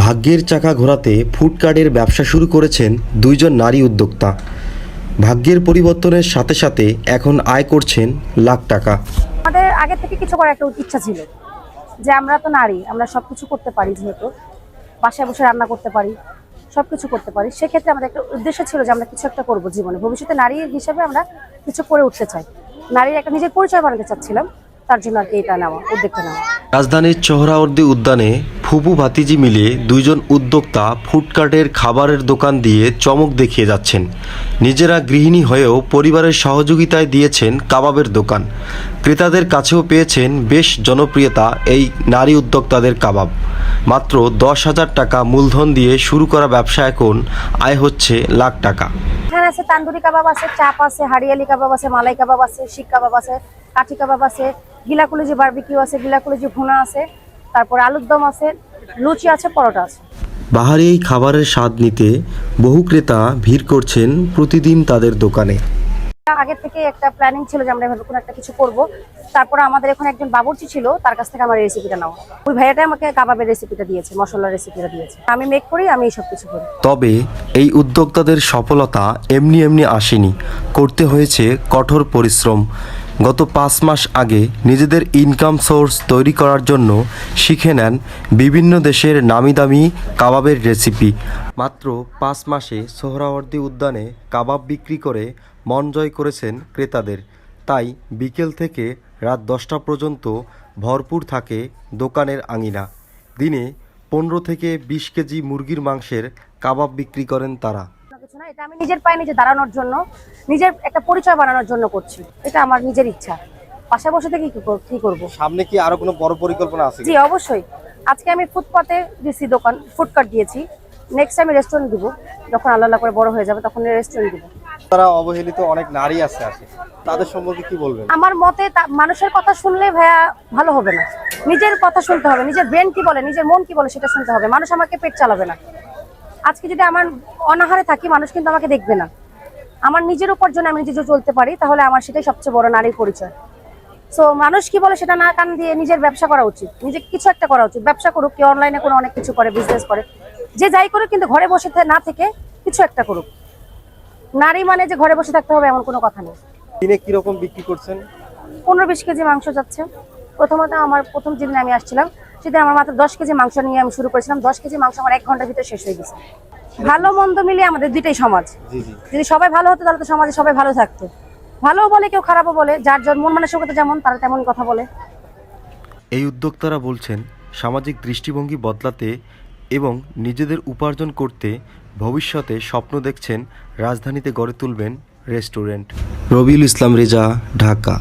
ভাগ্যের চাকা ঘোরাতে ফুডকার্টের ব্যবসা শুরু করেছেন দুইজন নারী উদ্যোক্তা। ভাগ্যের পরিবর্তনের সাথে সাথে এখন আয় করছেন লাখ টাকা। আমাদের আগে থেকে কিছু করার একটা ইচ্ছা ছিল যে আমরা তো নারী, আমরা সবকিছু করতে পারি, যেহেতু বাসায় বসে রান্না করতে পারি, সবকিছু করতে পারি। সেক্ষেত্রে আমাদের একটা উদ্দেশ্য ছিল যে আমরা কিছু একটা করবো জীবনে, ভবিষ্যতে নারী হিসেবে আমরা কিছু করে উঠতে চাই, নারীর একটা নিজের পরিচয় বানাতে চাচ্ছিলাম। তার জন্য আর কি এটা নেওয়া, উদ্যোগটা নেওয়া। রাজধানীর সোহরাওয়ার্দী উদ্যানে ফুপু ভাতিজি মিলে দুইজন উদ্যোক্তা ফুডকার্টের খাবারের দোকান দিয়ে চমক দেখিয়ে যাচ্ছেন। নিজেরা গৃহিণী হয়েও পরিবারের সহযোগিতায় দিয়েছেন কাবাবের দোকান। ক্রেতাদের কাছেও পেয়েছেন বেশ জনপ্রিয়তা এই নারী উদ্যোক্তাদের কাবাব। মাত্র 10,000 টাকা মূলধন দিয়ে শুরু করা ব্যবসা এখন আয় হচ্ছে লাখ টাকা। এখানে আছে তান্দুরি কাবাব আছে, চাপ আছে, হারিয়ালি কাবাব আছে, মালাই কাবাব আছে, শিক কাবাব আছে, কাঠি কাবাব আছে, গিলাকুলিজি বারবিকিউ আছে, গিলাকুলিজি ভুনা আছে, তারপর আলুর দম আছে, লুচি আছে, পরোটা আছে। বাহারি এই খাবারের স্বাদ নিতে বহু ক্রেতা ভিড় করছেন প্রতিদিন তাদের দোকানে। আগে থেকে একটা প্ল্যানিং ছিল যে আমরা এভাবে কোনো একটা কিছু করব। তারপরে আমাদের এখন একজন বাবুর্চি ছিল, তার কাছ থেকে আমার রেসিপিটা নেওয়া। ওই ভাইয়াটা আমাকে কাবাবের রেসিপিটা দিয়েছে, মশলার রেসিপিটা দিয়েছে। আমি মেক করি, আমি সব কিছু করি। তবে এই উদ্যোক্তাদের সফলতা এমনি এমনি আসেনি, করতে হয়েছে কঠোর পরিশ্রম। গত 5 মাস আগে নিজেদের ইনকাম সোর্স তৈরি করার জন্য শিখে নেন বিভিন্ন দেশের নামি দামি কাবাবের রেসিপি। মাত্র 5 মাসে সোহরাওয়ার্দী উদ্যানে কাবাব বিক্রি করে মন জয় করেছেন ক্রেতাদের। তাই বিকেল থেকে রাত 10টা পর্যন্ত ভরপুর থাকে দোকানের আঙিনা। দিনে 15 থেকে 20 কেজি মুরগির মাংসের কাবাব বিক্রি করেন তারা। কিছু না, এটা আমি নিজের পায়ে নিজে দাঁড়ানোর জন্য, নিজের একটা পরিচয় বানানোর জন্য করছি। এটা আমার নিজের ইচ্ছা। পাশে বসে থেকে কি করব? সামনে কি আরো কোনো বড় পরিকল্পনা আছে? জি অবশ্যই। আজকে আমি ফুটপাতে দিয়েছি দোকান, ফুডকার্ট দিয়েছি। নেক্সট আমি রেস্টুরেন্ট দিব, যখন আল্লাহ করে বড় হয়ে যাবে তখন রেস্টুরেন্ট দিব। তারা অবহেলিত অনেক নারী আছে, তাদের সম্পর্কে কি বলবেন? আমার মতে মানুষের কথা শুনলে ভাইয়া ভালো হবে না, নিজের কথা শুনতে হবে। নিজের ব্রেন কি বলে, নিজের মন কি বলে সেটা শুনতে হবে। মানুষ আমাকে পেট চালাবে না। আজকে যদি আমার অনাহারে থাকি, মানুষ কিন্তু আমাকে দেখবে না। আমার নিজের উপার্জনে আমি নিজে যদি চলতে পারি, তাহলে আমার সেটাই সবচেয়ে বড় নারীর পরিচয়। সো মানুষ কি বলে সেটা না কান দিয়ে নিজের ব্যবসা করা উচিত, নিজে কিছু একটা করা উচিত। ব্যবসা করুক, কেউ অনলাইনে কোনো অনেক কিছু করে, বিজনেস করে, যে যাই করুক, কিন্তু ঘরে বসে না থেকে কিছু একটা করুক। নারী মানে যে ঘরে বসে থাকতে হবে এমন কোনো কথা নেই। দিনে কিরকম বিক্রি করছেন? 15-20 কেজি মাংস যাচ্ছে। প্রথমত আমার প্রথম যেদিন আমি আসছিলাম সেদিন আমার মাত্র 10 কেজি মাংস নিয়ে আমি শুরু করেছিলাম। 10 কেজি মাংস আমার 1 ঘন্টার ভিতরে শেষ হয়ে গেছে। ভালো মন্দ মিলিয়ে আমাদের দুইটাই সমাজ। যদি সবাই ভালো হতো তাহলে তো সমাজে সবাই ভালো থাকতো। ভালো বলে কেউ খারাপও বলে, যার যার মন মানসিকতা যেমন তারা তেমনই কথা বলে। এই উদ্যোক্তারা বলছেন সামাজিক দৃষ্টিভঙ্গি বদলাতে এবং নিজেদের উপার্জন করতে ভবিষ্যতে স্বপ্ন দেখছেন রাজধানীতে গড়ে তুলবেন রেস্টুরেন্ট। রবিউল ইসলাম রেজা, ঢাকা।